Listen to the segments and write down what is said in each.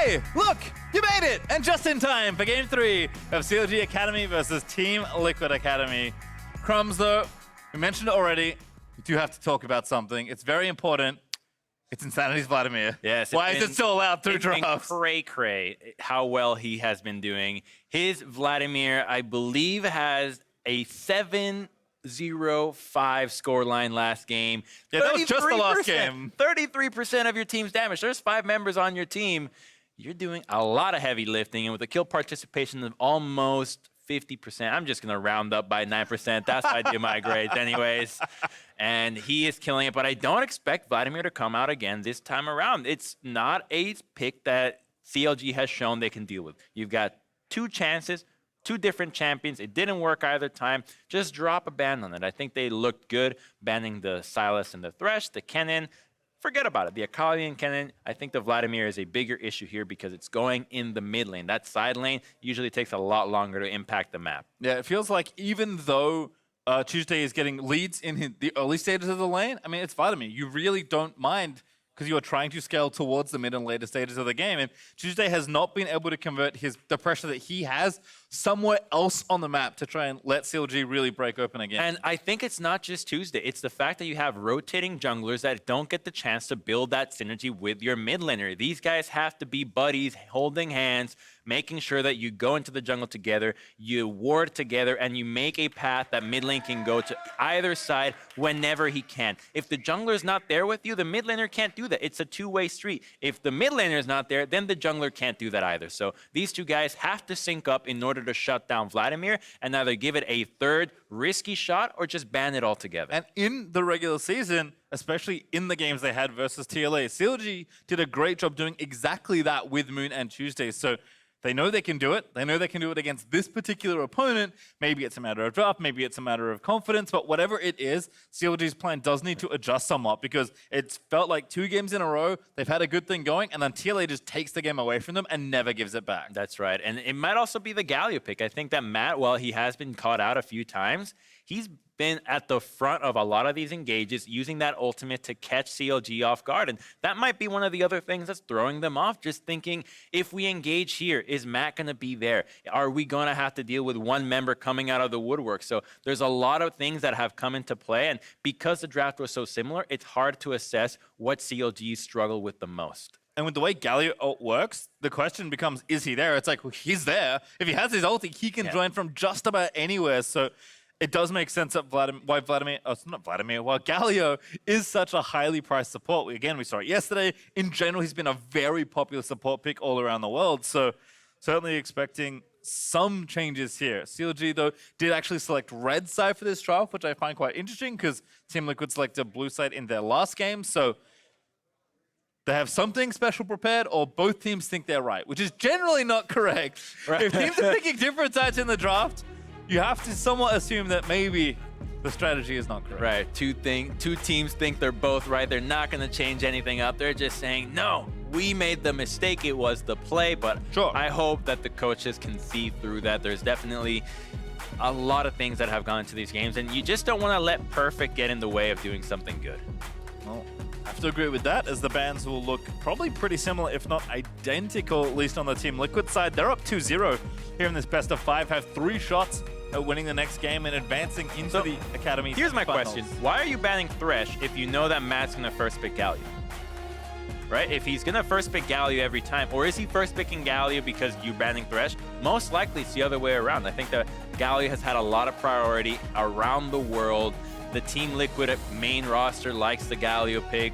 Hey, look, you made it! And just in time for Game 3 of CLG Academy versus Team Liquid Academy. Crumbs, though, we mentioned it already. We do have to talk about something. It's very important. It's Insanity's Vladimir. Yes. Why is it still allowed through drafts? Cray how well he has been doing. His Vladimir, I believe, has a 7-0-5 scoreline last game. Yeah, that was just the last game. 33% of your team's damage. There's 5 members on your team. You're doing a lot of heavy lifting, and with a kill participation of almost 50%. I'm just going to round up by 9%. That's how I do my grades anyways. And he is killing it, but I don't expect Vladimir to come out again this time around. It's not a pick that CLG has shown they can deal with. You've got 2 chances, 2 different champions. It didn't work either time. Just drop a ban on it. I think they looked good banning the Sylas and the Thresh, the Kennen. Forget about it. The Akali and Kennen, I think the Vladimir is a bigger issue here because it's going in the mid lane. That side lane usually takes a lot longer to impact the map. Yeah, it feels like even though Tuesday is getting leads in the early stages of the lane, I mean, it's Vladimir. You really don't mind because you are trying to scale towards the mid and later stages of the game. And Tuesday has not been able to convert the pressure that he has somewhere else on the map to try and let CLG really break open again. And I think it's not just Tuesday. It's the fact that you have rotating junglers that don't get the chance to build that synergy with your mid laner. These guys have to be buddies, holding hands, making sure that you go into the jungle together, you ward together, and you make a path that mid lane can go to either side whenever he can. If the jungler is not there with you, the mid laner can't do that. It's a two-way street. If the mid laner is not there, then the jungler can't do that either. So these 2 guys have to sync up in order to shut down Vladimir and either give it a third risky shot or just ban it altogether. And in the regular season, especially in the games they had versus TLA, CLG did a great job doing exactly that with Moon and Tuesday. So they know they can do it. They know they can do it against this particular opponent. Maybe it's a matter of draft, maybe it's a matter of confidence, but whatever it is, CLG's plan does need to adjust somewhat because it's felt like 2 games in a row, they've had a good thing going, and then TLA just takes the game away from them and never gives it back. That's right. And it might also be the Galio pick. I think that Matt, while he has been caught out a few times, he's been at the front of a lot of these engages, using that ultimate to catch CLG off guard. And that might be one of the other things that's throwing them off, just thinking, if we engage here, is Matt going to be there? Are we going to have to deal with 1 member coming out of the woodwork? So there's a lot of things that have come into play. And because the draft was so similar, it's hard to assess what CLG struggle with the most. And with the way Galio ult works, the question becomes, is he there? It's like, well, he's there. If he has his ulti, he can join from just about anywhere. So it does make sense that why Galio is such a highly priced support. We saw it yesterday. In general, he's been a very popular support pick all around the world. So certainly expecting some changes here. CLG, though, did actually select red side for this draft, which I find quite interesting because Team Liquid selected blue side in their last game. So they have something special prepared, or both teams think they're right, which is generally not correct. Right. If teams are picking different sides in the draft, you have to somewhat assume that maybe the strategy is not correct. Right. 2 teams think they're both right. They're not going to change anything up. They're just saying, no, we made the mistake. It was the play. But sure, I hope that the coaches can see through that. There's definitely a lot of things that have gone into these games, and you just don't want to let perfect get in the way of doing something good. Well, I have to agree with that, as the bans will look probably pretty similar, if not identical, at least on the Team Liquid side. They're up 2-0 here in this best of 5, have 3 shots at winning the next game and advancing into the Academy. Here's my finals. question. Why are you banning Thresh if you know that Matt's going to first pick Galio? Right? If he's going to first pick Galio every time, or is he first picking Galio because you're banning Thresh? Most likely it's the other way around. I think that Galio has had a lot of priority around the world. The Team Liquid main roster likes the Galio pick.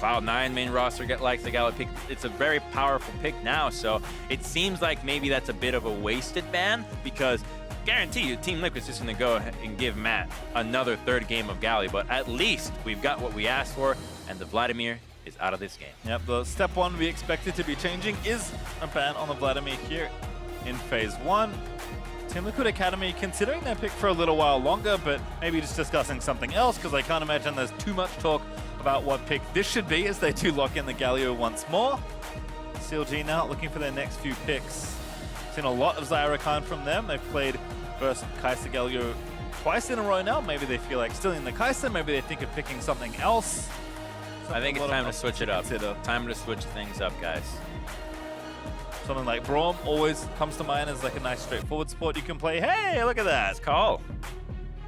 Cloud9 main roster likes the Galio pick. It's a very powerful pick now, so it seems like maybe that's a bit of a wasted ban, because guarantee you Team Liquid's just going to go and give Matt another 3rd game of Galio, but at least we've got what we asked for, and the Vladimir is out of this game. Yep, the step 1 we expected to be changing is a ban on the Vladimir here in Phase 1. Team Liquid Academy considering their pick for a little while longer, but maybe just discussing something else, because I can't imagine there's too much talk about what pick this should be, as they do lock in the Galio once more. CLG now looking for their next few picks. Seen a lot of Zyra Khan from them. They've played versus Kai'Sa Galio twice in a row now. Maybe they feel like still in the Kai'Sa, maybe they think of picking something else. I think it's time to switch it up. Time to switch things up, guys. Something like Braum always comes to mind as like a nice straightforward support you can play. Hey, look at that. Call.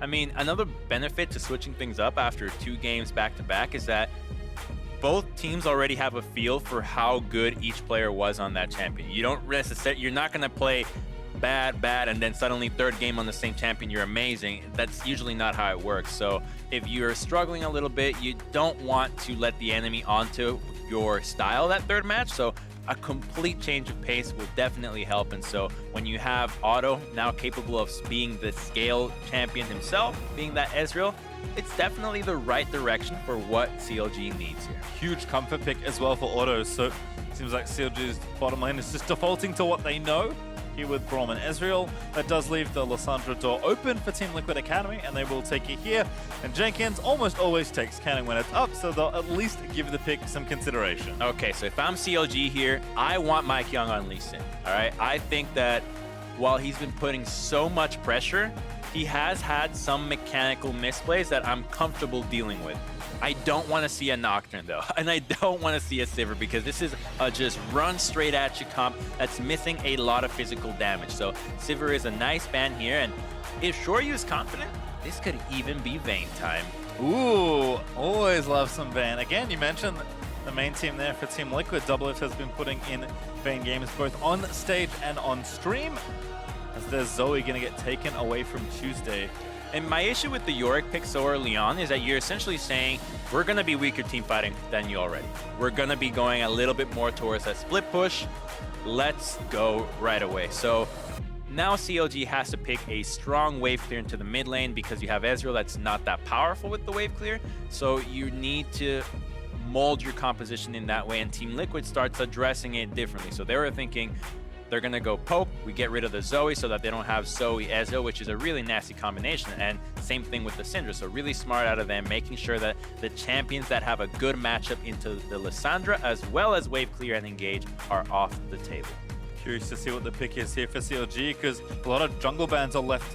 I mean, another benefit to switching things up after 2 games back-to-back is that both teams already have a feel for how good each player was on that champion. You don't necessarily, you're not going to play bad, and then suddenly 3rd game on the same champion, you're amazing. That's usually not how it works. So if you're struggling a little bit, you don't want to let the enemy onto your style that 3rd match. So a complete change of pace will definitely help. And so when you have Otto now capable of being the scale champion himself, being that Ezreal, it's definitely the right direction for what CLG needs here. Huge comfort pick as well for Otto. So it seems like CLG's bottom lane is just defaulting to what they know here with Braum and Ezreal. That does leave the Lissandra door open for Team Liquid Academy, and they will take it here. And Jenkins almost always takes cannon when it's up, so they'll at least give the pick some consideration. Okay, so if I'm CLG here, I want Mike Young on Lee Sin, all right? I think that while he's been putting so much pressure, he has had some mechanical misplays that I'm comfortable dealing with. I don't want to see a Nocturne though, and I don't want to see a Sivir because this is a just run straight at you comp that's missing a lot of physical damage. So Sivir is a nice ban here, and if Shoryu is confident, this could even be Vayne time. Ooh, always love some Vayne. Again, you mentioned the main team there for Team Liquid. Doublelift has been putting in Vayne games both on stage and on stream. As there's Zoe going to get taken away from Tuesday. And my issue with the Yorick pick so early on is that you're essentially saying, we're going to be weaker team fighting than you already. We're going to be going a little bit more towards that split push. Let's go right away. So now CLG has to pick a strong wave clear into the mid lane because you have Ezreal that's not that powerful with the wave clear. So you need to mold your composition in that way, and Team Liquid starts addressing it differently. So they were thinking, they're going to go poke, we get rid of the Zoe so that they don't have Zoe Ezreal, which is a really nasty combination, and same thing with the Syndra. So really smart out of them, making sure that the champions that have a good matchup into the Lissandra, as well as wave clear and engage, are off the table. Curious to see what the pick is here for CLG, because a lot of jungle bans are left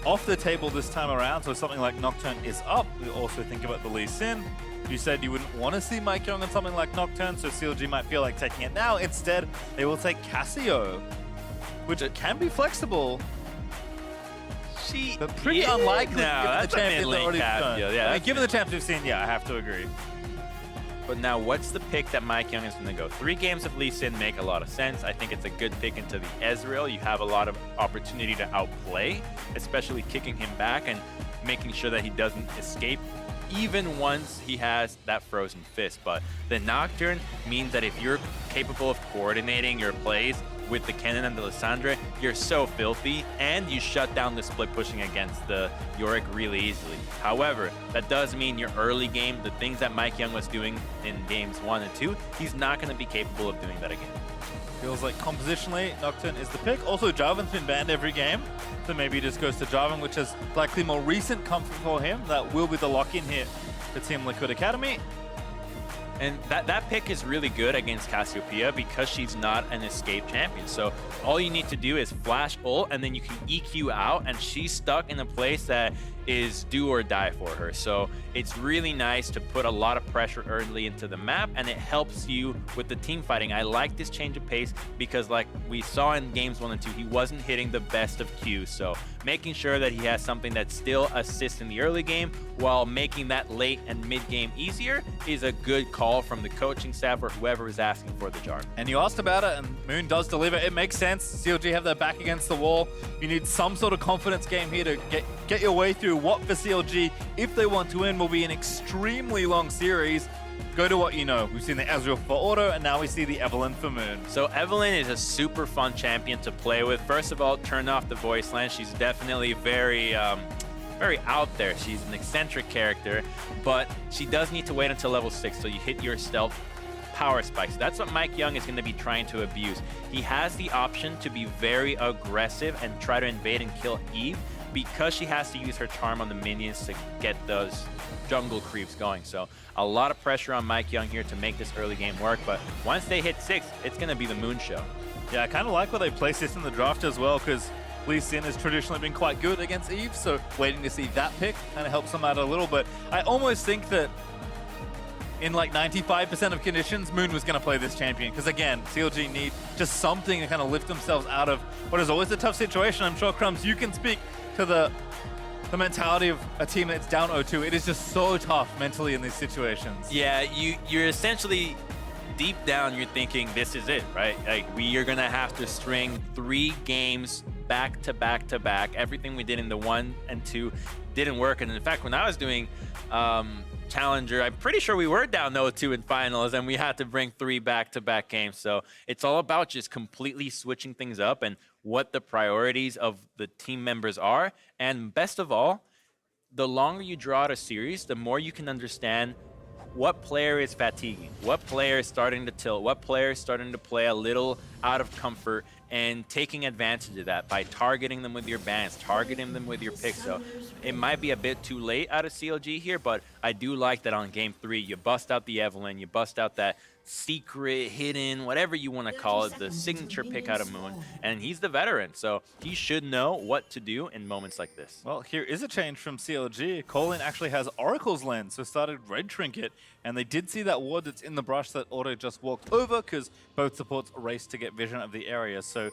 off the table this time around, so something like Nocturne is up. We also think about the Lee Sin. You said you wouldn't want to see Mike Young on something like Nocturne, so CLG might feel like taking it now. Instead, they will take Cassio, which can be flexible, but pretty unlikely given the champions already shown. Yeah, I mean, given the champs we've seen, yeah, I have to agree. But now, what's the pick that Mike Young is going to go? 3 games of Lee Sin make a lot of sense. I think it's a good pick into the Ezreal. You have a lot of opportunity to outplay, especially kicking him back and making sure that he doesn't escape even once he has that frozen fist. But the Nocturne means that if you're capable of coordinating your plays with the Kennen and the Lissandra, you're so filthy, and you shut down the split pushing against the Yorick really easily. However, that does mean your early game, the things that Mike Young was doing in games 1 and 2, he's not going to be capable of doing that again. Feels like compositionally, Nocturne is the pick. Also, Jarvan's been banned every game, so maybe he just goes to Jarvan, which is likely more recent comfort for him. That will be the lock-in here for Team Liquid Academy. And that pick is really good against Cassiopeia because she's not an escape champion. So all you need to do is flash ult, and then you can EQ out, and she's stuck in a place that is do or die for her. So it's really nice to put a lot of pressure early into the map, and it helps you with the team fighting. I like this change of pace because, like we saw in games 1 and 2, he wasn't hitting the best of Qs. So making sure that he has something that still assists in the early game while making that late and mid game easier is a good call from the coaching staff or whoever is asking for the jar. And you asked about it, and Moon does deliver. It makes sense. CLG have their back against the wall. You need some sort of confidence game here to get your way through what for CLG, if they want to win, will be an extremely long series. Go to what you know. We've seen the Ezreal for Auto, and now we see the Evelynn for Moon. So Evelynn is a super fun champion to play with. First of all, turn off the voice line. She's definitely very out there. She's an eccentric character, but she does need to wait until level 6 so you hit your stealth power spikes. That's what Mike Young is going to be trying to abuse. He has the option to be very aggressive and try to invade and kill Eve because she has to use her charm on the minions to get those jungle creeps going. So a lot of pressure on Mike Young here to make this early game work, but once they hit 6, it's going to be the Moon show. Yeah, I kind of like where they place this in the draft as well, because Lee Sin has traditionally been quite good against Eve, so waiting to see that pick kind of helps them out a little. But I almost think that in like 95% of conditions, Moon was going to play this champion. Because again, CLG need just something to kind of lift themselves out of what is always a tough situation. I'm sure, Crumbs, you can speak to the mentality of a team that's down 0-2. It is just so tough mentally in these situations. Yeah, you're essentially, deep down, you're thinking, this is it, right? Like, we are going to have to string 3 games back to back to back. Everything we did in the 1 and 2 didn't work. And in fact, when I was doing Challenger, I'm pretty sure we were down 0-2 in finals, and we had to bring 3 back-to-back games. So it's all about just completely switching things up and what the priorities of the team members are. And best of all, the longer you draw out a series, the more you can understand what player is fatiguing, what player is starting to tilt, what player is starting to play a little out of comfort, and taking advantage of that by targeting them with your bans, targeting them with your picks. So it might be a bit too late out of CLG here, but I do like that on game 3, you bust out the Evelynn, you bust out that secret, hidden, whatever you want to call it, the signature pick out of Moon, and he's the veteran, so he should know what to do in moments like this. Well, here is a change from CLG. Colin actually has Oracle's Lens, so started Red Trinket, and they did see that ward that's in the brush that Auto just walked over because both supports raced to get vision of the area. So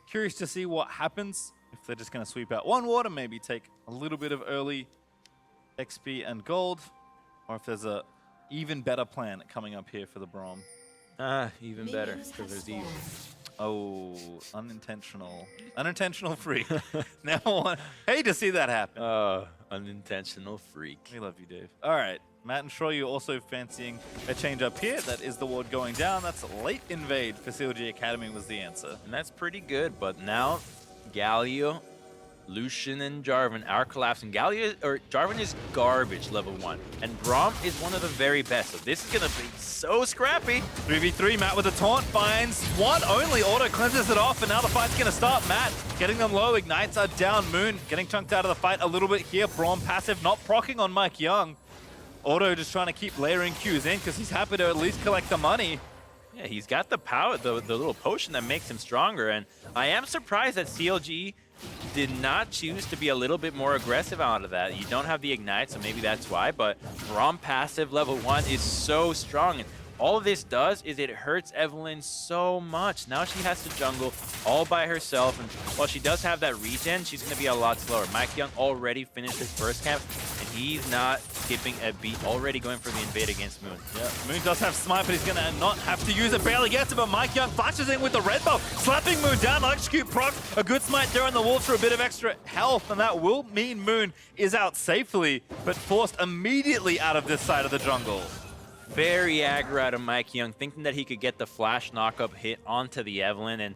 curious to see what happens if they're just going to sweep out one ward and maybe take a little bit of early XP and gold, or if there's a even better plan coming up here for the Braum. Even better, because there's Eve. Oh, unintentional. Unintentional freak. Now, hate to see that happen. Unintentional freak. We love you, Dave. All right, Matt and Shroy, you also fancying a change up here. That is the ward going down. That's late invade for CLG Academy was the answer. And that's pretty good, but now Galio, Lucian, and Jarvan are collapsing. Jarvan is garbage level 1, and Braum is one of the very best. So this is gonna be so scrappy. 3v3, Matt with a taunt finds one only. Auto cleanses it off, and now the fight's gonna start. Matt getting them low, ignites are down. Moon getting chunked out of the fight a little bit here. Braum passive, not proccing on Mike Young. Auto just trying to keep layering Qs in because he's happy to at least collect the money. Yeah, he's got the power, the little potion that makes him stronger, and I am surprised that CLG did not choose to be a little bit more aggressive out of that. You don't have the ignite, so maybe that's why, but Braum passive level 1 is so strong, and all this does is it hurts Evelynn so much. Now she has to jungle all by herself, and while she does have that regen, she's going to be a lot slower. Mike Young already finished his first camp, and he's not skipping a beat, already going for the invade against Moon. Yeah, Moon does have smite, but he's going to not have to use it. Barely gets it, but Mike Young flashes in with the red buff, slapping Moon down. Electrocute proc, a good smite there on the wolves for a bit of extra health, and that will mean Moon is out safely, but forced immediately out of this side of the jungle. Very aggro out of Mike Young, thinking that he could get the flash knockup hit onto the Evelynn, and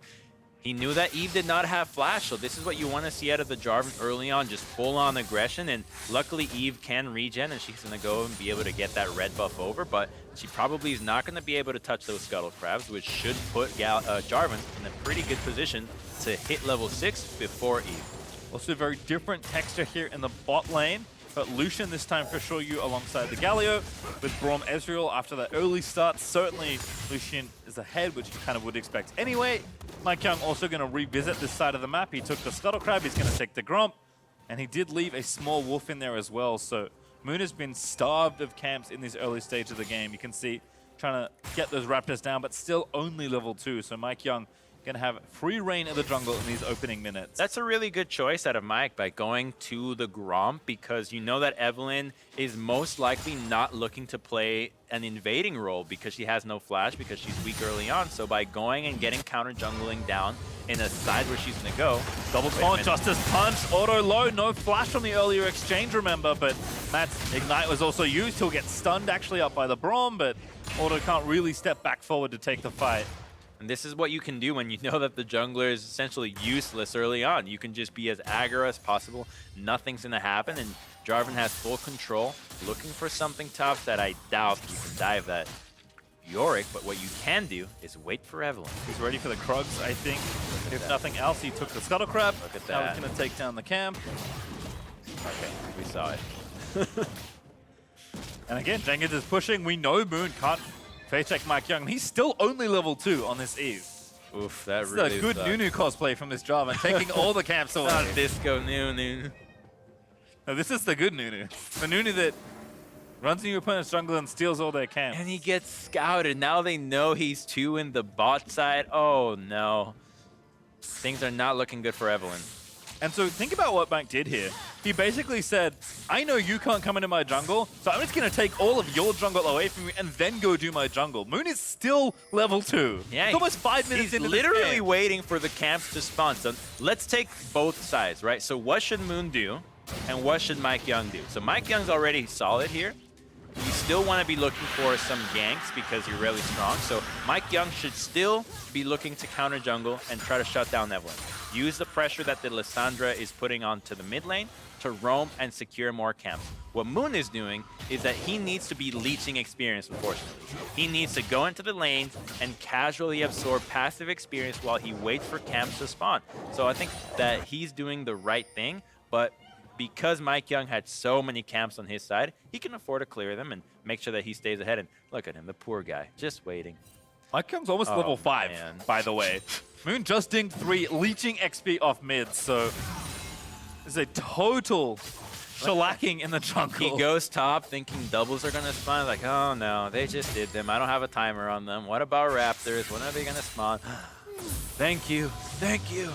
he knew that Eve did not have flash, so this is what you want to see out of the Jarvan early on, just full-on aggression, and luckily Eve can regen, and she's going to go and be able to get that red buff over, but she probably is not going to be able to touch those Scuttle Crabs, which should put Jarvan in a pretty good position to hit level 6 before Eve. Also a very different texture here in the bot lane. But Lucian this time for sure you alongside the Galio with Braum Ezreal after that early start. Certainly Lucian is ahead, which you kind of would expect anyway. Mike Young also going to revisit this side of the map. He took the Scuttle Crab, he's going to take the Gromp, and he did leave a small wolf in there as well. So Moon has been starved of camps in this early stage of the game. You can see trying to get those Raptors down, but still only level 2. So Mike Young going to have free reign of the jungle in these opening minutes. That's a really good choice out of Mike by going to the Gromp, because you know that Evelynn is most likely not looking to play an invading role because she has no flash, because she's weak early on. So by going and getting counter jungling down in a side where she's going to go. Double taunt, Justice Punch, auto low, no flash from the earlier exchange, remember, but Matt's Ignite was also used. He'll get stunned actually up by the Braum, but Auto can't really step back forward to take the fight. And this is what you can do when you know that the jungler is essentially useless early on. You can just be as aggro as possible. Nothing's going to happen, and Jarvan has full control, looking for something tough that I doubt you can dive that Yorick, but what you can do is wait for Evelynn. He's ready for the Krugs, I think. If nothing else, he took the Scuttle Crab. Look at Now that. he's going to take down the camp. Okay, we saw it. And again, Jenkins is pushing. We know Moon can't face check Mike Young. He's still only level 2 on this Eve. Oof, that This really is a good Nunu cosplay from this Jarvan, taking all the camps away. Not Disco Nunu. No, this is the good Nunu. The Nunu that Runs in your opponent's jungle and steals all their camps. And he gets scouted. Now they know he's 2 in the bot side. Oh, no. Things are not looking good for Evelyn. And so think about what Mike did here. He basically said, I know you can't come into my jungle, so I'm just going to take all of your jungle away from you and then go do my jungle. Moon is still level 2. Yeah, it's almost 5 minutes he's into literally this game. waiting for the camps to spawn. So let's take both sides, right? So what should Moon do and what should Mike Young do? So Mike Young's already solid here. You still want to be looking for some ganks because you're really strong. So Mike Young should still be looking to counter jungle and try to shut down Evelyn. Use the pressure that the Lissandra is putting onto the mid lane to roam and secure more camps. What Moon is doing is that he needs to be leeching experience, unfortunately. He needs to go into the lanes and casually absorb passive experience while he waits for camps to spawn. So I think that he's doing the right thing, but because Mike Young had so many camps on his side, he can afford to clear them and make sure that he stays ahead. And look at him, the poor guy, just waiting. Mike Young's almost level 5, man. by the way. Moon just dinged 3, leeching XP off mid, so there's a total shellacking in the jungle. He goes top thinking doubles are going to spawn. Like, oh no, they just did them. I don't have a timer on them. What about Raptors? When are they going to spawn? Thank you. Thank you.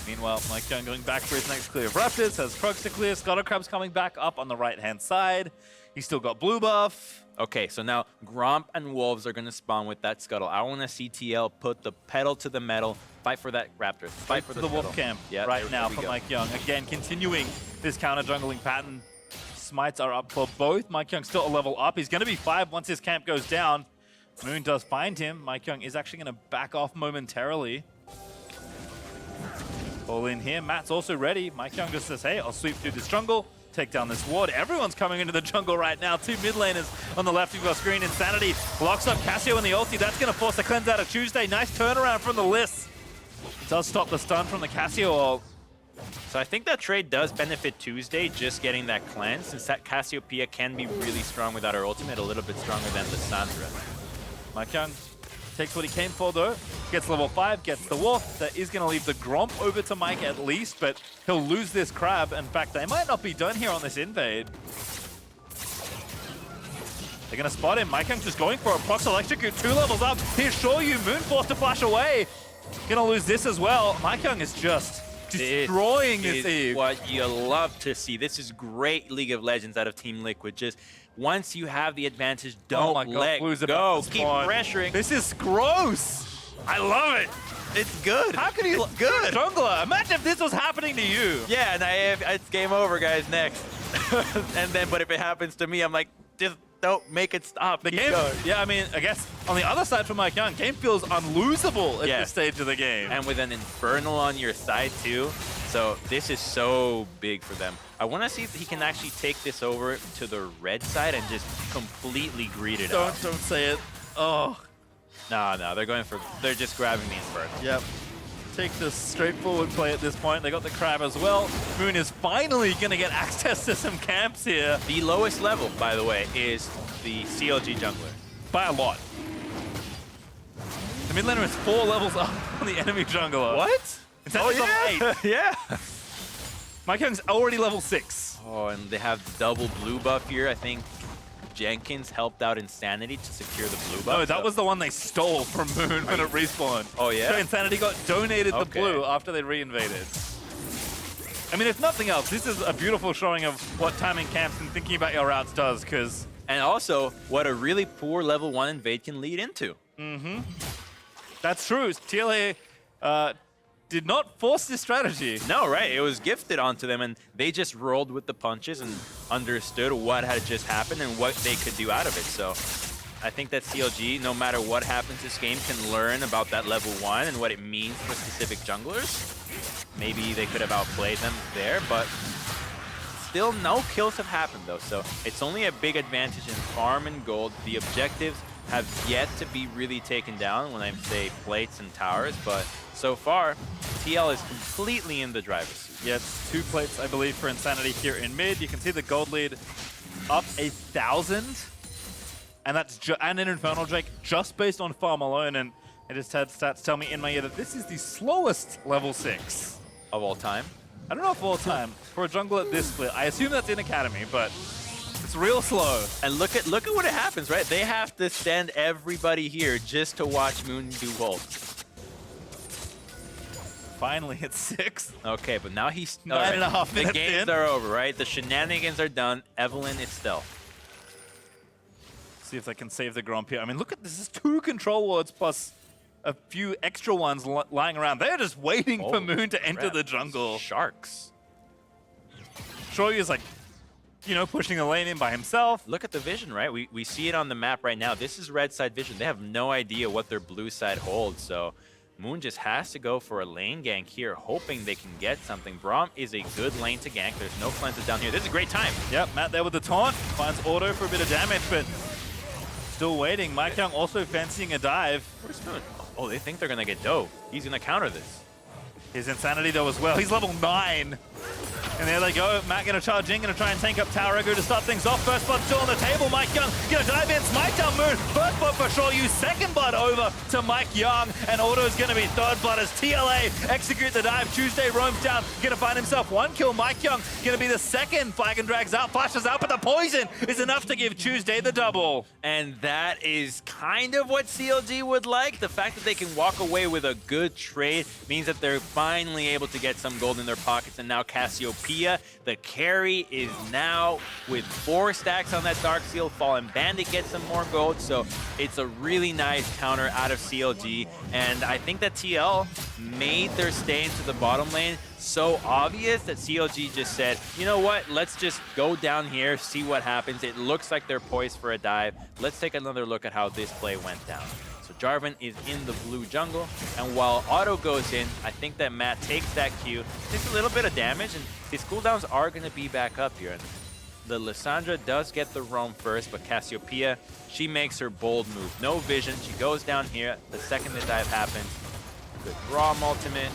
Meanwhile, Mike Young going back for his next clear of Raptors, has Krugs to clear, Scuttlecrab's coming back up on the right-hand side. He's still got blue buff. Okay, so now Gromp and Wolves are going to spawn with that Scuttle. I want to see TL put the pedal to the metal, fight for that Raptor, fight for the Scuttle. Wolf camp Yeah, right now we for go. Mike Young. Again, continuing this counter-jungling pattern. Smites are up for both. Mike Young still a level up. He's going to be 5 once his camp goes down. Moon does find him. Mike Young is actually going to back off momentarily. All in here. Matt's also ready. Mike Young just says, hey, I'll sweep through this jungle, take down this ward. Everyone's coming into the jungle right now. 2 mid laners on the left. You've got Screen Insanity. Locks up Cassio in the ulti. That's going to force the cleanse out of Tuesday. Nice turnaround from the Liss. Does stop the stun from the Cassio ult. So I think that trade does benefit Tuesday, just getting that cleanse, since that Cassiopeia can be really strong without her ultimate, a little bit stronger than Lissandra. Mike Young takes what he came for though. Gets level 5, gets the Wolf. That is going to leave the Gromp over to Mike at least, but he'll lose this Crab. In fact, they might not be done here on this invade. They're going to spot him. Mike Young just going for a Prox Electrocute, 2 levels up. Here's Shoryu, Moonforce to flash away. Going to lose this as well. Mike Young is just destroying this Eve. What you love to see. This is great League of Legends out of Team Liquid. Just once you have the advantage, don't let go. Keep pressuring. This is gross. I love it. It's good. How can you good jungler? Imagine if this was happening to you. Yeah, and it's game over, guys. Next. And then, but if it happens to me, I'm like, just don't make it stop. The game, yeah, I mean, I guess on the other side for Mike Young, game feels unlosable at this stage of the game. And with an Infernal on your side too, so this is so big for them. I want to see if he can actually take this over to the red side and just completely greed it out. Don't say it. Oh. No, they're just grabbing the Infernal. Yep. Take the straightforward play at this point. They got the Crab as well. Moon is finally going to get access to some camps here. The lowest level, by the way, is the CLG jungler. By a lot. The mid laner is 4 levels up on the enemy jungler. What? It's level 8. Yeah. Mike Young's already level 6. Oh, and they have double blue buff here. I think Jenkins helped out Insanity to secure the blue buff. No, that was the one they stole from Moon when it respawned. Oh, yeah? So Insanity got donated the blue after they reinvaded. I mean, if nothing else, this is a beautiful showing of what timing camps and thinking about your routes does, because... And also, what a really poor level 1 invade can lead into. Mm-hmm. That's true. TLA did not force this strategy. No, right? It was gifted onto them, and they just rolled with the punches and understood what had just happened and what they could do out of it. So I think that CLG, no matter what happens this game, can learn about that level 1 and what it means for specific junglers. Maybe they could have outplayed them there, but still no kills have happened, though. So it's only a big advantage in farm and gold. The objectives have yet to be really taken down when I say plates and towers, but so far, TL is completely in the driver's seat. Yeah, it's 2 plates, I believe, for Insanity here in mid. You can see the gold lead up 1,000. And that's and an Infernal Drake just based on farm alone. And I just had stats tell me in my ear that this is the slowest level 6. Of all time? I don't know if all time. For a jungle at this split, I assume that's in Academy, but gets real slow. And look at what happens, right? They have to send everybody here just to watch Moon do ult. Finally, it's 6. Okay, but now he's 9.5 minutes The games in. are over, right? The shenanigans are done. Evelyn is stealth. See if they can save the Gromp here. I mean, look at this. Is 2 control wards plus a few extra ones lying around. They're just waiting for Moon to enter the jungle. Sharks. Shoryu's like, you know, pushing a lane in by himself. Look at the vision, right? We see it on the map right now. This is red side vision. They have no idea what their blue side holds, so Moon just has to go for a lane gank here, hoping they can get something. Braum is a good lane to gank. There's no cleanses down here. This is a great time. Yep, Matt there with the taunt. Finds Auto for a bit of damage, but still waiting. Mike Young also fancying a dive. Where's Moon? Oh, they think they're going to get dough. He's going to counter this. His Insanity though as well. He's level 9. And there they go. Matt gonna charge in, gonna try and tank up Tower Ego to start things off. First blood still on the table. Mike Young gonna dive in, smite down Moon. First blood for Shoryu. Second blood over to Mike Young. And Auto's gonna be third blood as TLA execute the dive. Tuesday roams down, gonna find himself 1 kill. Mike Young gonna be the second. FLICKR drags out, flashes out, but the poison is enough to give Tuesday the double. And that is kind of what CLG would like. The fact that they can walk away with a good trade means that they're finally able to get some gold in their pockets. And now Cassiopeia, the carry, is now with 4 stacks on that Dark Seal. Fallen Bandit gets some more gold, so it's a really nice counter out of CLG. And I think that TL made their stay into the bottom lane so obvious that CLG just said, you know what, let's just go down here, see what happens. It looks like they're poised for a dive. Let's take another look at how this play went down. So Jarvan is in the blue jungle, and while Auto goes in, I think that Matt takes that Q, takes a little bit of damage, and his cooldowns are going to be back up here. And the Lissandra does get the roam first, but Cassiopeia, she makes her bold move. No vision, she goes down here the second the dive happens. Good Braum ultimate.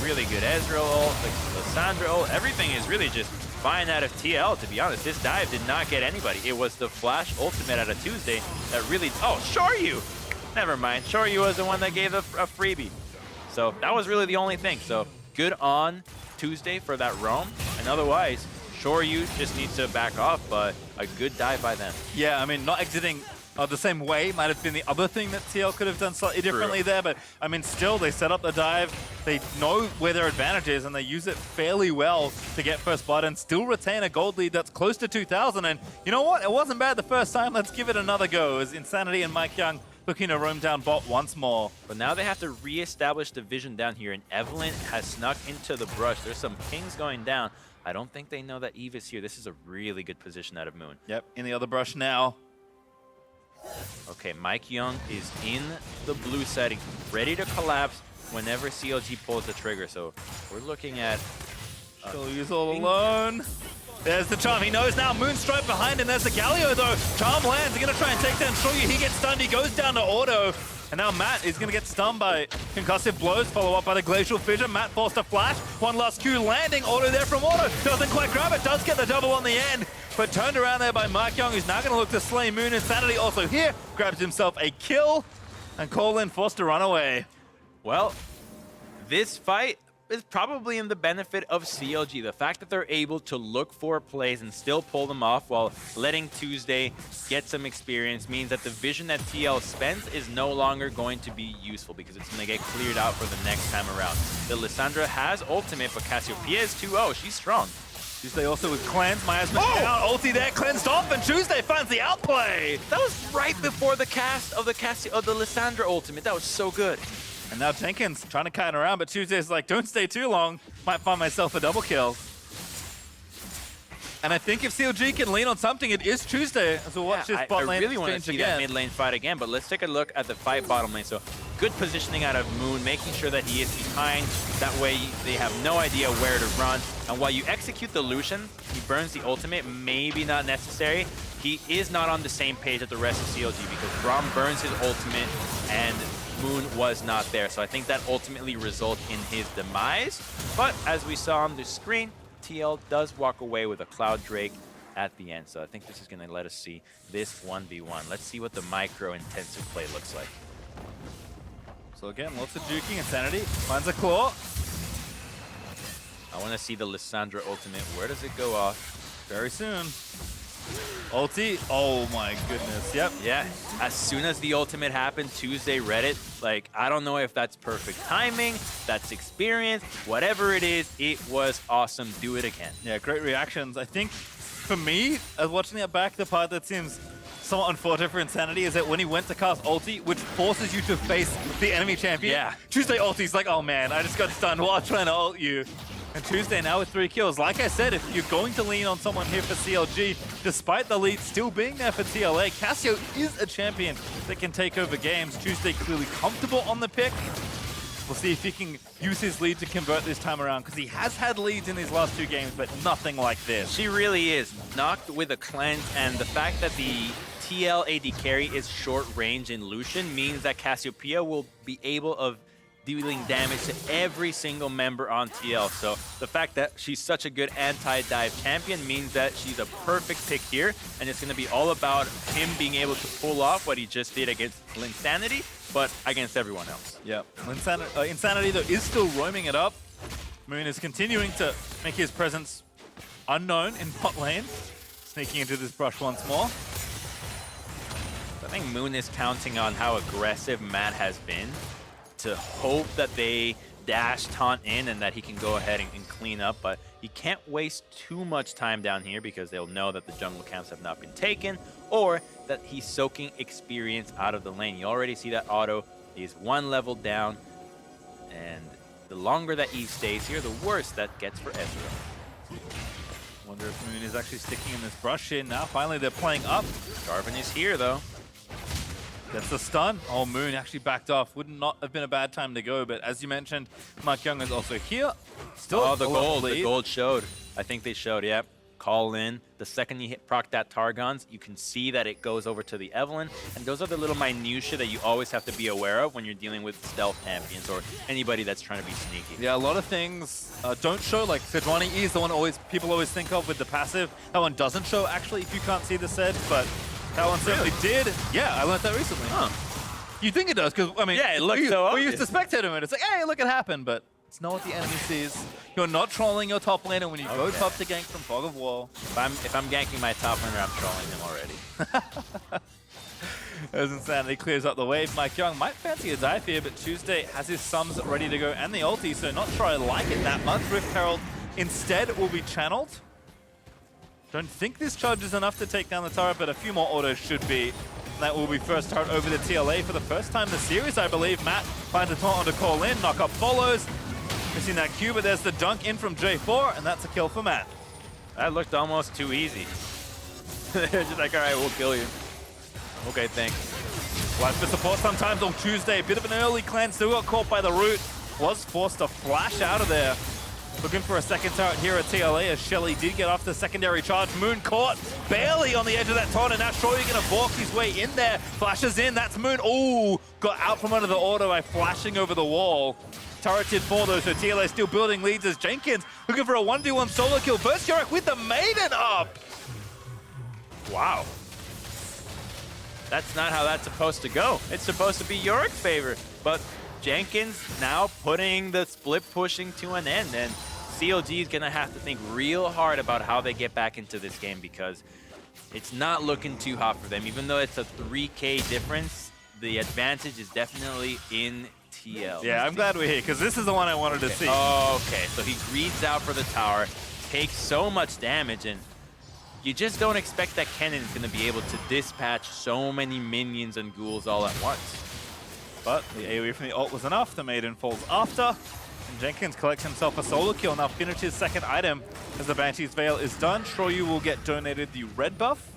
Really good Ezreal ult, the Lissandra ult. Everything is really just fine out of TL, to be honest. This dive did not get anybody. It was the Flash ultimate out of Tuesday that really... Oh, Shoryu! Never mind. Shoryu was the one that gave a freebie. So that was really the only thing. So good on Tuesday for that roam. And otherwise, Shoryu just needs to back off, but a good dive by them. Yeah, I mean, not exiting the same way might have been the other thing that TL could have done slightly differently there, but I mean, still, they set up the dive, they know where their advantage is, and they use it fairly well to get first blood and still retain a gold lead that's close to 2,000. And you know what? It wasn't bad the first time. Let's give it another go as Insanity and Mike Young looking to roam down bot once more. But now they have to re-establish the vision down here, and Evelyn has snuck into the brush. There's some pings going down. I don't think they know that Eve is here. This is a really good position out of Moon. Yep, in the other brush now. Okay, Mike Young is in the blue setting, ready to collapse whenever CLG pulls the trigger. So we're looking at... Shoryu's all alone. There's the charm. He knows now. Moonstrike behind him. There's the Galio, though. Charm lands. They're going to try and take down Shoryu. He gets stunned. He goes down to Auto. And now Matt is going to get stunned by concussive blows, follow up by the Glacial Fissure. Matt forced to flash. One last Q landing. Auto there from Auto. Doesn't quite grab it. Does get the double on the end. But turned around there by Mike Young, who's now going to look to slay Moon. Insanity also here. Grabs himself a kill. And Colin forced to run away. Well, this fight is probably in the benefit of CLG. The fact that they're able to look for plays and still pull them off while letting Tuesday get some experience means that the vision that TL spends is no longer going to be useful because it's going to get cleared out for the next time around. The Lissandra has ultimate, but Cassiopeia is 2-0. She's strong. Tuesday also with cleanse. Miasma down. Ulti there, cleansed off, and Tuesday finds the outplay. That was right before the cast of the Lissandra ultimate. That was so good. And now Jenkins trying to kite around, but Tuesday's like, don't stay too long. Might find myself a double kill. And I think if CLG can lean on something, it is Tuesday. So watch this bot lane I really want to exchange see that again. mid lane fight again, but let's take a look at the fight bottom lane. So good positioning out of Moon, making sure that he is behind. That way they have no idea where to run. And while you execute the Lucian, he burns the ultimate, maybe not necessary. He is not on the same page as the rest of CLG because Braum burns his ultimate and Moon was not there. So I think that ultimately results in his demise. But as we saw on the screen, TL does walk away with a Cloud Drake at the end. So I think this is going to let us see this 1v1. Let's see what the micro-intensive play looks like. So again, lots of juking. Insanity finds a claw. I want to see the Lissandra ultimate. Where does it go off? Very soon. Ulti. Oh my goodness. Yep. Yeah, as soon as the ultimate happened, Tuesday Reddit, like, I don't know if that's perfect timing, that's experience, whatever it is, it was awesome. Do it again. Yeah, great reactions. I think for me, watching that back, the part that seems somewhat unfortunate for Insanity is that when he went to cast ulti, which forces you to face the enemy champion, Yeah. Tuesday ulti's like, oh man, I just got stunned while trying to ult you. And Tuesday now with 3 kills. Like I said, if you're going to lean on someone here for CLG, despite the lead still being there for TLA, Cassio is a champion that can take over games. Tuesday clearly comfortable on the pick. We'll see if he can use his lead to convert this time around, because he has had leads in these last 2 games, but nothing like this. She really is. Knocked with a cleanse, and the fact that the TL AD carry is short range in Lucian means that Cassiopeia will be able of dealing damage to every single member on TL. So the fact that she's such a good anti-dive champion means that she's a perfect pick here, and it's going to be all about him being able to pull off what he just did against Linsanity, but against everyone else. Yep. Insanity, though, is still roaming it up. Moon is continuing to make his presence unknown in bot lane, sneaking into this brush once more. I think Moon is counting on how aggressive Matt has been to hope that they dash taunt in and that he can go ahead and clean up, but he can't waste too much time down here because they'll know that the jungle camps have not been taken, or that he's soaking experience out of the lane. You already see that auto is 1 level down, and the longer that Eve stays here, the worse that gets for Ezreal. Wonder if Moon is actually sticking in this brush here now. Finally, they're playing up. Jarvan is here, though. That's the stun. Oh, Moon actually backed off. Would not have been a bad time to go, but as you mentioned, Mark Young is also here. Still, oh, the gold showed. I think they showed, yep. Call in. The second you proc that Targon's, you can see that it goes over to the Evelynn, and those are the little minutiae that you always have to be aware of when you're dealing with stealth champions or anybody that's trying to be sneaky. Yeah, a lot of things don't show, like Sejuani is the one people always think of with the passive. That one doesn't show, actually, if you can't see the Sed, but that one certainly did. Yeah, I learned that recently. Huh. You think it does, because, I mean, yeah, it looks so we used to spectate him, and it's like, hey, look, it happened, but it's not what the enemy sees. You're not trolling your top laner when you go top to gank from Fog of War. If I'm ganking my top laner, I'm trolling him already. As Insanity clears up the wave, Mike Young might fancy a dive here, but Tuesday has his sums ready to go and the ulti, so not sure I like it that much. Rift Herald instead will be channeled. Don't think this charge is enough to take down the turret, but a few more autos should be. And that will be first turret over the TLA for the first time this series, I believe. Matt finds a taunt on to call in, knock up follows. Missing that Q, but there's the dunk in from J4, and that's a kill for Matt. That looked almost too easy. They're just like, all right, we'll kill you. Okay, thanks. Life for support sometimes on Tuesday. A bit of an early cleanse, still got caught by the root. Was forced to flash out of there. Looking for a second turret here at TLA as Shelly did get off the secondary charge. Moon caught barely on the edge of that taunt, and now Shoryu's going to balk his way in there. Flashes in, that's Moon. Ooh, got out from under the auto by flashing over the wall. Turreted for though, so TLA still building leads as Jenkins looking for a 1v1 solo kill. First Yorick with the Maiden up. Wow. That's not how that's supposed to go. It's supposed to be Yorick's favor, but Jenkins now putting the split pushing to an end, and CLG is gonna have to think real hard about how they get back into this game because it's not looking too hot for them. Even though it's a 3K difference, the advantage is definitely in TL. Yeah, I'm glad we're here because this is the one I wanted to see. Okay, so he greeds out for the tower, takes so much damage, and you just don't expect that Kennen is going to be able to dispatch so many minions and ghouls all at once. But the AoE from the ult was enough. The Maiden falls after. And Jenkins collects himself a solo kill. Now finish his second item as the Banshee's Veil is done. Shoryu will get donated the red buff.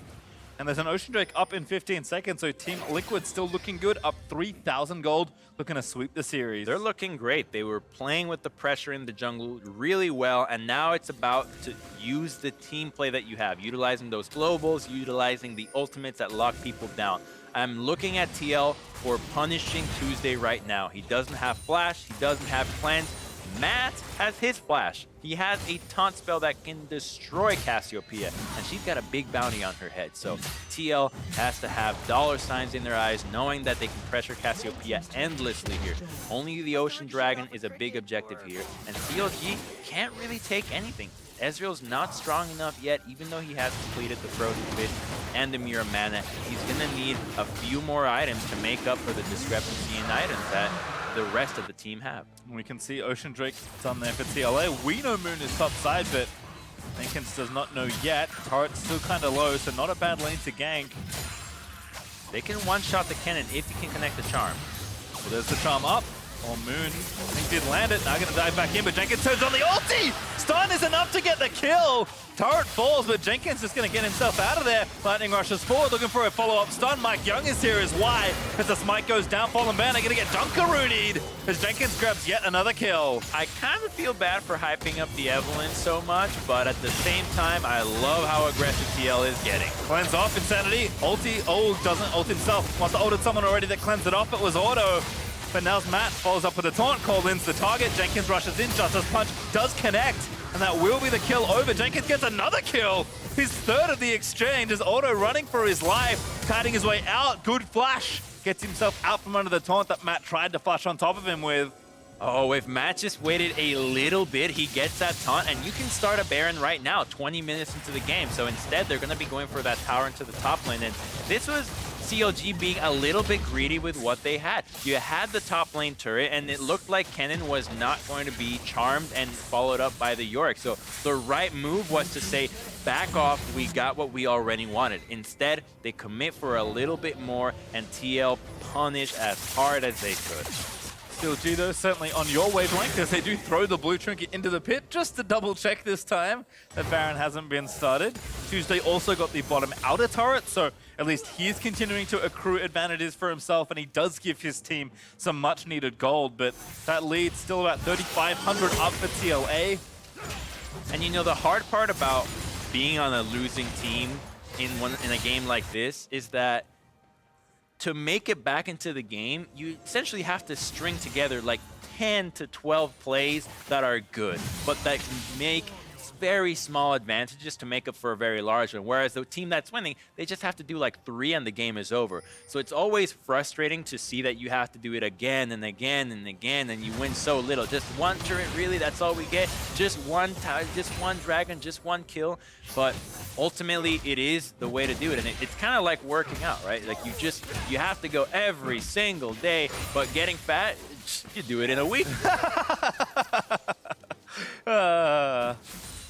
And there's an Ocean Drake up in 15 seconds. So Team Liquid still looking good. Up 3,000 gold. Looking to sweep the series. They're looking great. They were playing with the pressure in the jungle really well. And now it's about to use the team play that you have. Utilizing those globals. Utilizing the ultimates that lock people down. I'm looking at TL for punishing Tuesday right now. He doesn't have flash. He doesn't have cleanse. Matt has his flash. He has a taunt spell that can destroy Cassiopeia, and she's got a big bounty on her head. So TL has to have dollar signs in their eyes, knowing that they can pressure Cassiopeia endlessly here. Only the Ocean Dragon is a big objective here, and CLG can't really take anything. Ezreal's not strong enough yet, even though he has completed the Frozen Fish and the Mirror Mana. He's going to need a few more items to make up for the discrepancy in items that the rest of the team have. We can see Ocean Drake done there for TLA. We know Moon is top side, but Jenkins does not know yet. Turret's still kind of low, so not a bad lane to gank. They can one-shot the cannon if he can connect the charm. So there's the charm up. Oh, Moon, I think did land it. Now going to dive back in, but Jenkins turns on the ulti! Stun is enough to get the kill! Turret falls, but Jenkins is going to get himself out of there. Lightning rushes forward, looking for a follow-up stun. Mike Young is here is why, because the smite goes down. Fallen Ban are going to get Dunkaroonied as Jenkins grabs yet another kill. I kind of feel bad for hyping up the Evelynn so much, but at the same time, I love how aggressive TL is getting. Cleanse off Insanity. Ulti, doesn't ult himself. Must have ulted someone already that cleansed it off. It was Auto. But now's Matt, follows up with a taunt, Colin's the target, Jenkins rushes in, Justice Punch does connect, and that will be the kill over. Jenkins gets another kill, his third of the exchange, as Auto running for his life, kiting his way out, good flash, gets himself out from under the taunt that Matt tried to flash on top of him with. Oh, if Matt just waited a little bit, he gets that taunt, and you can start a Baron right now, 20 minutes into the game. So instead, they're going to be going for that tower into the top lane, and this was CLG being a little bit greedy with what they had. You had the top lane turret, and it looked like Kennen was not going to be charmed and followed up by the Yorick. So the right move was to say, back off, we got what we already wanted. Instead, they commit for a little bit more, and TL punish as hard as they could. CLG though, certainly on your wavelength, as they do throw the blue trinket into the pit, just to double check this time that Baron hasn't been started. Tuesday also got the bottom outer turret, so at least he's continuing to accrue advantages for himself, and he does give his team some much needed gold, but that lead's still about 3,500 up for TLA. And you know, the hard part about being on a losing team in a game like this is that to make it back into the game, you essentially have to string together like 10 to 12 plays that are good, but that can make very small advantages to make up for a very large one. Whereas the team that's winning, they just have to do like 3 and the game is over. So it's always frustrating to see that you have to do it again and again and again, and you win so little. Just one turret, really, that's all we get? Just one dragon, just one kill. But ultimately, it is the way to do it. And it's kind of like working out, right? Like you have to go every single day, but getting fat, you do it in a week.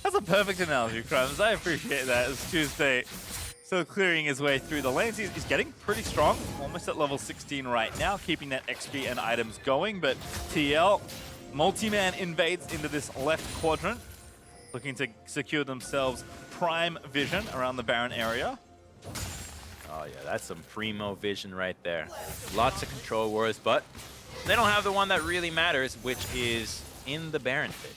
That's a perfect analogy, Crumbs. I appreciate that. As Tuesday still clearing his way through the lanes. He's getting pretty strong, almost at level 16 right now, keeping that XP and items going. But TL, multi-man invades into this left quadrant, looking to secure themselves prime vision around the Baron area. Oh yeah, that's some primo vision right there. Lots of control wars, but they don't have the one that really matters, which is in the Baron pit.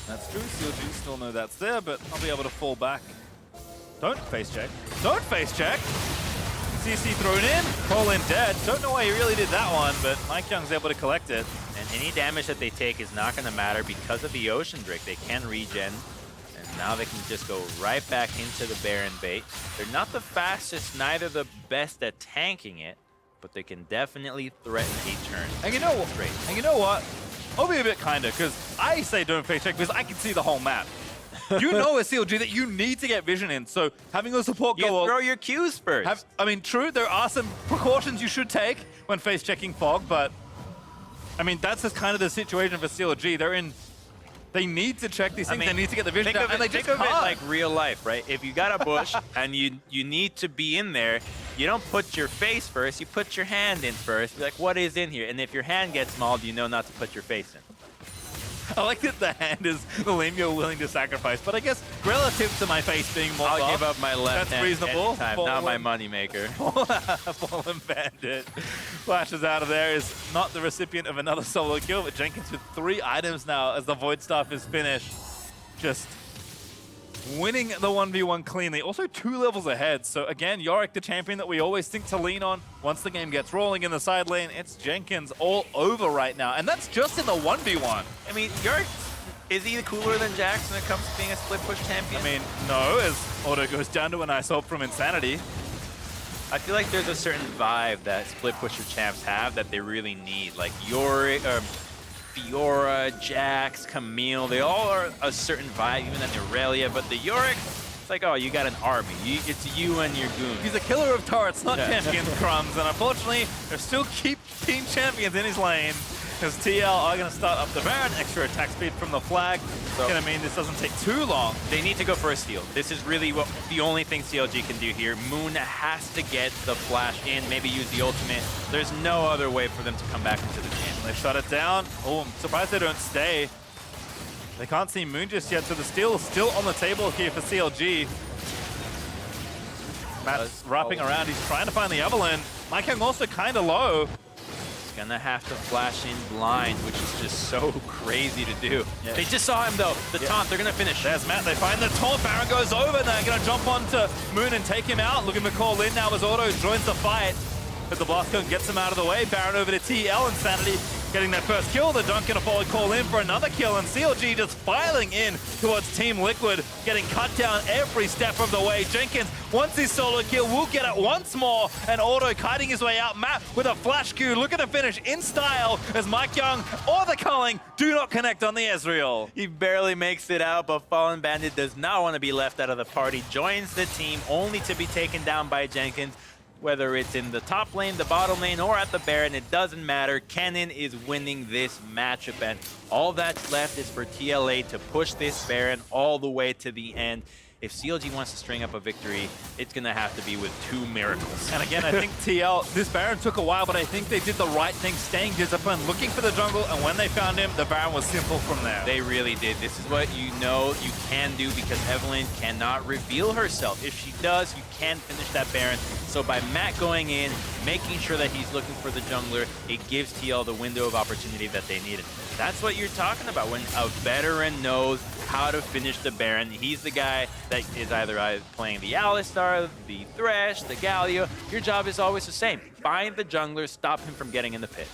That's true, CLG still know that's there, but I'll be able to fall back. Don't face check. Don't face check! CC thrown in, Colin dead. Don't know why he really did that one, but Mike Young's able to collect it. And any damage that they take is not going to matter because of the Ocean Drake. They can regen, and now they can just go right back into the Baron bait. They're not the fastest, neither the best at tanking it, but they can definitely threaten a turn. And you know what? I'll be a bit kinder, because I say don't face check because I can see the whole map. You know as CLG that you need to get vision in, so having your support You go throw your Qs first. I mean, true, there are some precautions you should take when face checking fog, but I mean, that's just kind of the situation for CLG. They need to check these things, they need to get the vision down, and they just think of it can't. like real life, right? If you got a bush and you need to be in there, you don't put your face first, you put your hand in first. You're like, what is in here? And if your hand gets mauled, you know not to put your face in. I like that the hand is the lane you're willing to sacrifice, but I guess relative to my face being mauled I'll off, give up my left that's hand reasonable. anytime, not my moneymaker. Fallen Bandit flashes out of there, is not the recipient of another solo kill, but Jenkins with 3 items now as the Void Staff is finished. Just winning the 1v1 cleanly. Also 2 levels ahead. So again, Yorick, the champion that we always think to lean on. Once the game gets rolling in the side lane, it's Jenkins all over right now. And that's just in the 1v1. I mean, Yorick, is he cooler than Jax when it comes to being a split push champion? I mean, no, as Auto goes down to a nice ult from Insanity. I feel like there's a certain vibe that split pusher champs have that they really need. Like Yorick, Fiora, Jax, Camille, they all are a certain vibe, even than Aurelia, but the Yorick, it's like, oh, you got an army. It's you and your goons. He's a killer of turrets, not champions, Crumbs, and unfortunately, they still keep team champions in his lane. Because TL are going to start up the Baron, extra attack speed from the flag. So, going to mean this doesn't take too long. They need to go for a steal. This is really the only thing CLG can do here. Moon has to get the flash in, maybe use the ultimate. There's no other way for them to come back into the game. They shut it down. Oh, I'm surprised they don't stay. They can't see Moon just yet, so the steal is still on the table here for CLG. Matt's wrapping around. He's trying to find the Evelyn. Mike Young also kind of low. Gonna have to flash in blind, which is just so crazy to do. Yeah. They just saw him though. The taunt, they're gonna finish. There's Matt, they find the taunt. Baron goes over, and they're gonna jump onto Moon and take him out. Looking to call in now as Auto joins the fight. But the blast cone gets him out of the way. Baron over to TL, Insanity getting that first kill. The Dunk gonna follow call in for another kill, and CLG just filing in towards Team Liquid, getting cut down every step of the way. Jenkins, once his solo kill, will get it once more, and Auto kiting his way out. Matt with a flash Q, looking to finish in style as Mike Young or the Culling do not connect on the Ezreal. He barely makes it out, but Fallen Bandit does not want to be left out of the party. Joins the team only to be taken down by Jenkins. Whether it's in the top lane, the bottom lane, or at the Baron, it doesn't matter. Kennen is winning this matchup, and all that's left is for TLA to push this Baron all the way to the end. If CLG wants to string up a victory, it's going to have to be with 2 miracles. And again, I think this Baron took a while, but I think they did the right thing, staying disciplined, looking for the jungle, and when they found him, the Baron was simple from there. They really did. This is what you know you can do because Evelyn cannot reveal herself. If she does, you can finish that Baron. So by Matt going in, making sure that he's looking for the jungler, it gives TL the window of opportunity that they needed. That's what you're talking about when a veteran knows how to finish the Baron. He's the guy that is either playing the Alistar, the Thresh, the Galio. Your job is always the same. Find the jungler, stop him from getting in the pit.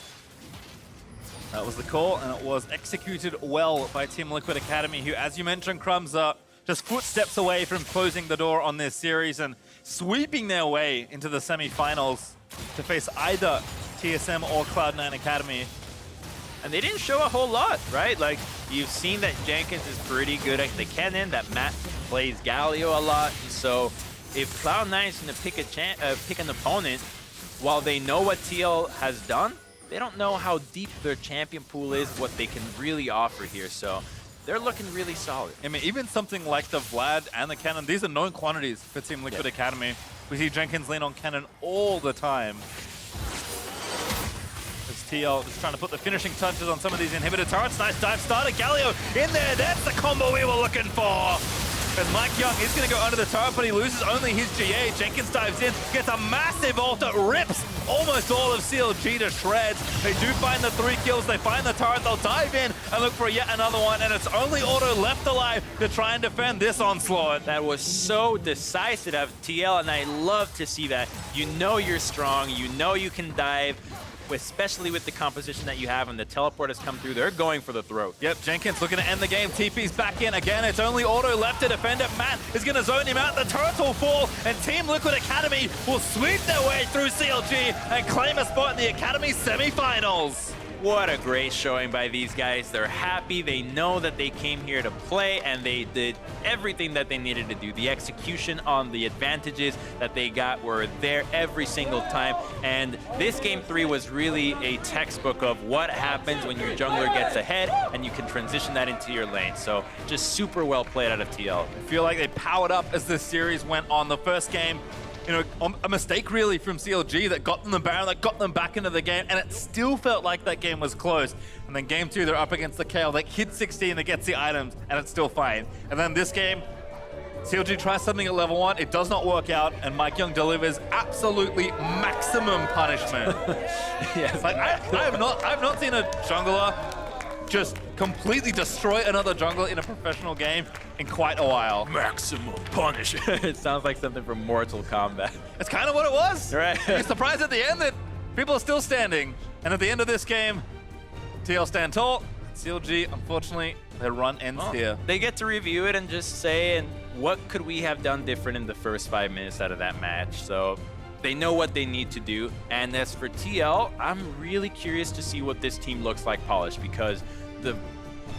That was the call, and it was executed well by Team Liquid Academy, who, as you mentioned, Crumbs, are just footsteps away from closing the door on this series and sweeping their way into the semifinals to face either TSM or Cloud9 Academy. And they didn't show a whole lot, right? Like, you've seen that Jenkins is pretty good at the Kennen, that Matt plays Galio a lot. So if Cloud9 is going to pick an opponent, while they know what TL has done, they don't know how deep their champion pool is, what they can really offer here. So they're looking really solid. I mean, even something like the Vlad and the Cannon, these are known quantities for Team Liquid Academy. We see Jenkins lean on Cannon all the time. TL just trying to put the finishing touches on some of these inhibitor turrets. Nice dive starter. Galio in there. That's the combo we were looking for. As Mike Young is going to go under the turret, but he loses only his GA. Jenkins dives in, gets a massive ult that rips almost all of CLG to shreds. They do find the 3 kills. They find the turret. They'll dive in and look for yet another one. And it's only Auto left alive to try and defend this onslaught. That was so decisive of TL, and I love to see that. You know you're strong. You know you can dive. Especially with the composition that you have and the teleport has come through, they're going for the throat. Yep, Jenkins looking to end the game. TP's back in again. It's only Auto left to defend it. Matt is going to zone him out. The turrets will fall, and Team Liquid Academy will sweep their way through CLG and claim a spot in the Academy semifinals. What a great showing by these guys. They're happy. They know that they came here to play, and they did everything that they needed to do. The execution on the advantages that they got were there every single time. And this Game 3 was really a textbook of what happens when your jungler gets ahead and you can transition that into your lane. So just super well played out of TL. I feel like they powered up as this series went on. The first game, you know, a mistake really from CLG that got them the Baron, that got them back into the game, and it still felt like that game was close. And then game 2, they're up against the KO, they hit 16, they get the items, and it's still fine. And then this game, CLG tries something at level 1, it does not work out, and Mike Young delivers absolutely maximum punishment. Yes. Like, I have not seen a jungler just completely destroy another jungler in a professional game in quite a while. Maximum punish. It sounds like something from Mortal Kombat. That's kind of what it was. Right. You're surprised at the end that people are still standing. And at the end of this game, TL stand tall. CLG, unfortunately, their run ends here. They get to review it and just say, and what could we have done different in the first 5 minutes out of that match? So they know what they need to do. And as for TL, I'm really curious to see what this team looks like polished, because the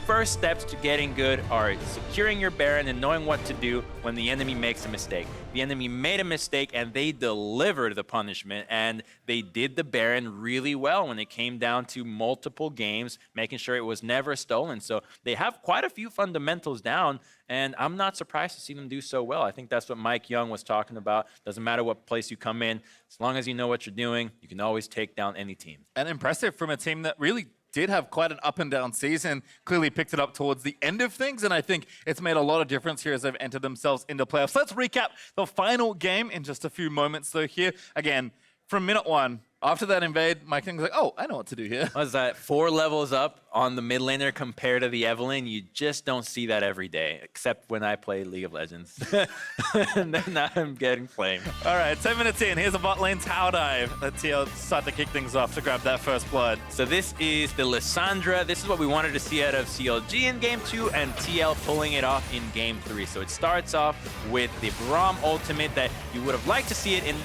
first steps to getting good are securing your Baron and knowing what to do when the enemy makes a mistake. The enemy made a mistake and they delivered the punishment, and they did the Baron really well when it came down to multiple games, making sure it was never stolen. So they have quite a few fundamentals down, and I'm not surprised to see them do so well. I think that's what Mike Young was talking about. Doesn't matter what place you come in, as long as you know what you're doing, you can always take down any team. And impressive from a team that really did have quite an up and down season, clearly picked it up towards the end of things, and I think it's made a lot of difference here as they've entered themselves into playoffs. Let's recap the final game in just a few moments though here. Again, from minute 1, after that invade, Mike King's like, oh, I know what to do here. What was that? 4 levels up on the mid laner compared to the Evelynn. You just don't see that every day, except when I play League of Legends. And then I'm getting flamed. All right, 10 minutes in. Here's a bot lane tower dive. Let TL start to kick things off to grab that first blood. So this is the Lissandra. This is what we wanted to see out of CLG in Game 2 and TL pulling it off in Game 3. So it starts off with the Braum ultimate that you would have liked to see it in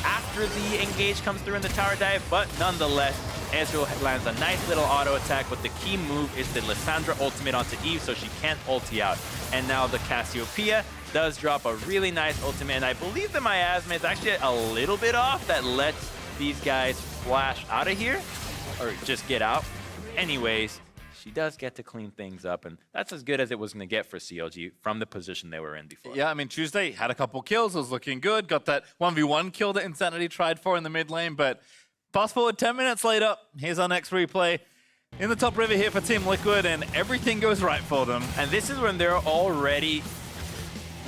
after the engage comes through in the tower dive, but nonetheless, Ezreal lands a nice little auto attack, but the key move is the Lissandra ultimate onto Eve so she can't ulti out. And now the Cassiopeia does drop a really nice ultimate, and I believe the miasma is actually a little bit off that lets these guys flash out of here, or just get out. Anyways, she does get to clean things up, and that's as good as it was going to get for CLG from the position they were in before. Yeah, I mean, Tuesday had a couple kills, was looking good, got that 1v1 kill that Insanity tried for in the mid lane, but fast forward 10 minutes later, here's our next replay. In the top river here for Team Liquid, and everything goes right for them. And this is when they're already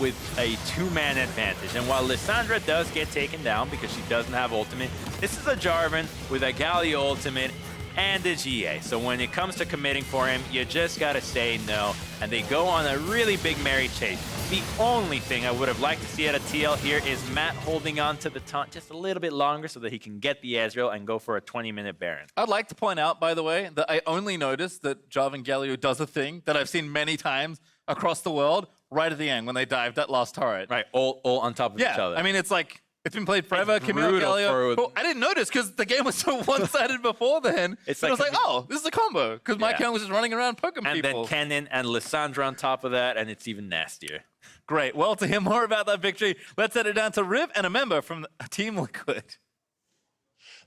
with a 2-man advantage. And while Lissandra does get taken down because she doesn't have ultimate, this is a Jarvan with a Galio ultimate and a GA. So when it comes to committing for him, you just gotta say no. And they go on a really big Mary chase. The only thing I would have liked to see out of TL here is Matt holding on to the taunt just a little bit longer so that he can get the Ezreal and go for a 20-minute Baron. I'd like to point out, by the way, that I only noticed that Jarvan Galio does a thing that I've seen many times across the world right at the end when they dived that last turret. Right, all on top of each other. I mean, it's like, it's been played forever. Camille Galio. Well, I didn't notice because the game was so one-sided before then. It's I like was like, oh, this is a combo. Because Mike Young was just running around poking people. And then Kennen and Lissandra on top of that, and it's even nastier. Great. Well, to hear more about that victory, let's head it down to Riv and a member from Team Liquid.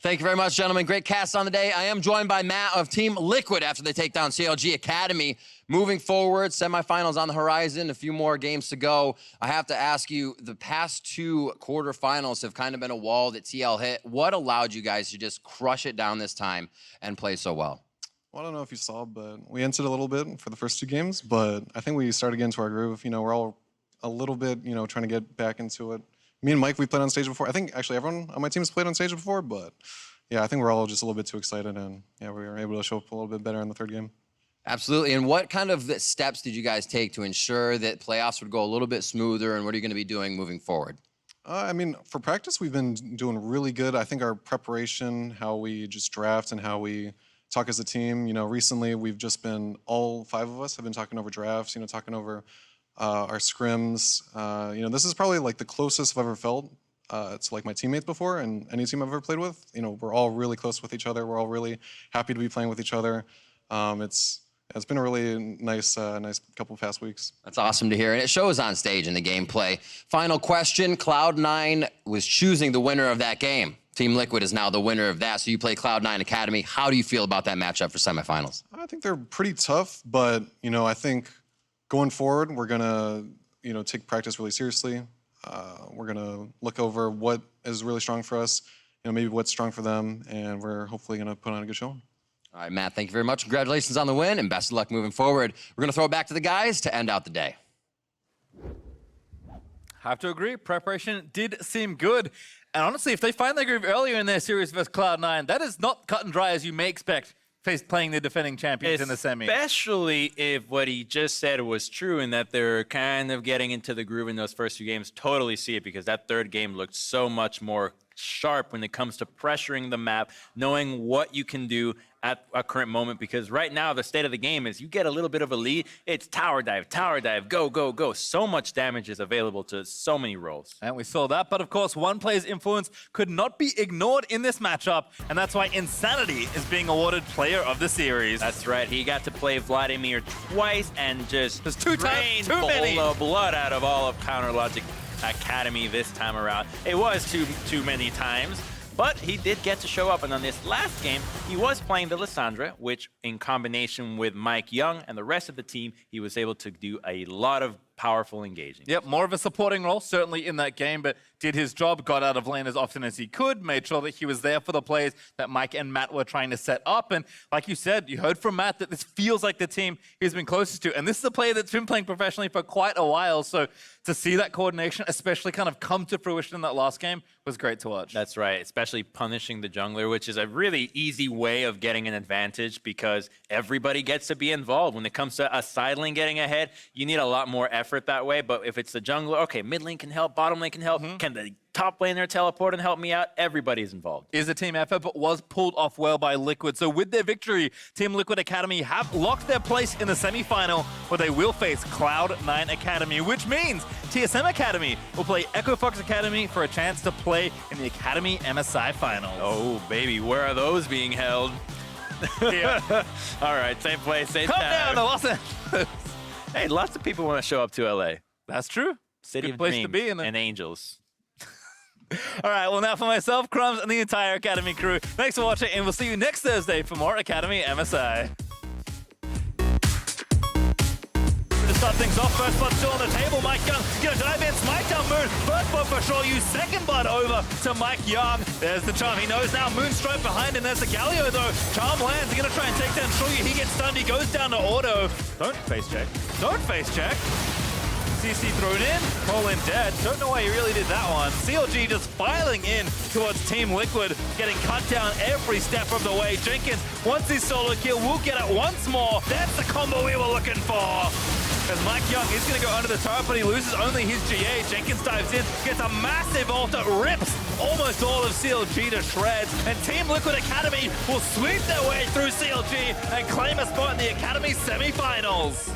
Thank you very much, gentlemen. Great cast on the day. I am joined by Matt of Team Liquid after they take down CLG Academy. Moving forward, semifinals on the horizon, a few more games to go. I have to ask you, the past 2 quarterfinals have kind of been a wall that TL hit. What allowed you guys to just crush it down this time and play so well? Well, I don't know if you saw, but we entered a little bit for the first 2 games, but I think we started getting into our groove. You know, we're all a little bit, you know, trying to get back into it. Me and Mike, we played on stage before. I think actually everyone on my team has played on stage before, but yeah, I think we're all just a little bit too excited, and yeah, we were able to show up a little bit better in the 3rd game. Absolutely. And what kind of steps did you guys take to ensure that playoffs would go a little bit smoother, and what are you going to be doing moving forward? I mean, for practice, we've been doing really good. I think our preparation, how we just draft and how we talk as a team, you know, recently we've just been, all 5 of us have been talking over drafts, you know, talking over our scrims. You know, this is probably like the closest I've ever felt to like my teammates before, and any team I've ever played with. You know, we're all really close with each other. We're all really happy to be playing with each other. It's been a really nice couple of past weeks. That's awesome to hear, and it shows on stage in the gameplay. Final question, Cloud9 was choosing the winner of that game. Team Liquid is now the winner of that, so you play Cloud9 Academy. How do you feel about that matchup for semifinals? I think they're pretty tough, but, you know, I think going forward, we're going to, you know, take practice really seriously. We're going to look over what is really strong for us, you know, maybe what's strong for them, and we're hopefully going to put on a good show. All right, Matt, thank you very much. Congratulations on the win, and best of luck moving forward. We're going to throw it back to the guys to end out the day. Have to agree, preparation did seem good. And honestly, if they find their groove earlier in their series versus Cloud9, that is not cut and dry as you may expect playing the defending champions in the semi. Especially if what he just said was true and that they're kind of getting into the groove in those first few games. Totally see it, because that third game looked so much more sharp when it comes to pressuring the map, knowing what you can do at a current moment, because right now the state of the game is you get a little bit of a lead, it's tower dive, go, go, go. So much damage is available to so many roles. And we saw that, but of course, one player's influence could not be ignored in this matchup, and that's why Insanity is being awarded Player of the Series. That's right, he got to play Vladimir twice and just There's two times, too many. the blood out of all of Counter Logic Academy this time around. It was too many times, but he did get to show up. And on this last game, he was playing the Lissandra, which in combination with Mike Young and the rest of the team, he was able to do a lot of powerful engaging. Yep, more of a supporting role, certainly in that game, but did his job, got out of lane as often as he could, made sure that he was there for the plays that Mike and Matt were trying to set up. And like you said, you heard from Matt that this feels like the team he's been closest to. And this is a player that's been playing professionally for quite a while. So to see that coordination, especially kind of come to fruition in that last game, was great to watch. That's right, especially punishing the jungler, which is a really easy way of getting an advantage because everybody gets to be involved. When it comes to a side lane getting ahead, you need a lot more effort that way. But if it's the jungler, okay, mid lane can help, bottom lane can help. Can the top laner teleport and help me out? Everybody's involved. Is a team effort, but was pulled off well by Liquid. So with their victory, Team Liquid Academy have locked their place in the semi-final, where they will face Cloud9 Academy, which means TSM Academy will play Echo Fox Academy for a chance to play in the Academy MSI Finals. Oh, baby, where are those being held? Yeah. All right, same place, same Come time. down to Los Angeles. Hey, lots of people want to show up to LA. That's true. City Good of place Dreams to be in and Angels. All right, well, now for myself, Crumbs, and the entire Academy crew, thanks for watching, and we'll see you next Thursday for more Academy MSI. To start things off, first blood still on the table. Mike Young gonna dive in, smite down Moon. First blood for sure, use second blood over to Mike Young. There's the charm, he knows now. Moonstroke behind him, there's the Galio though. Charm lands, he's gonna try and take down Shoryu. He gets stunned, he goes down to auto. Don't face check. Don't face check. CC thrown in, Colin dead. Don't know why he really did that one. CLG just filing in towards Team Liquid, getting cut down every step of the way. Jenkins, once his solo kill, will get it once more. That's the combo we were looking for. As Mike Young is going to go under the turret, but he loses only his GA. Jenkins dives in, gets a massive ult that rips almost all of CLG to shreds. And Team Liquid Academy will sweep their way through CLG and claim a spot in the Academy semifinals.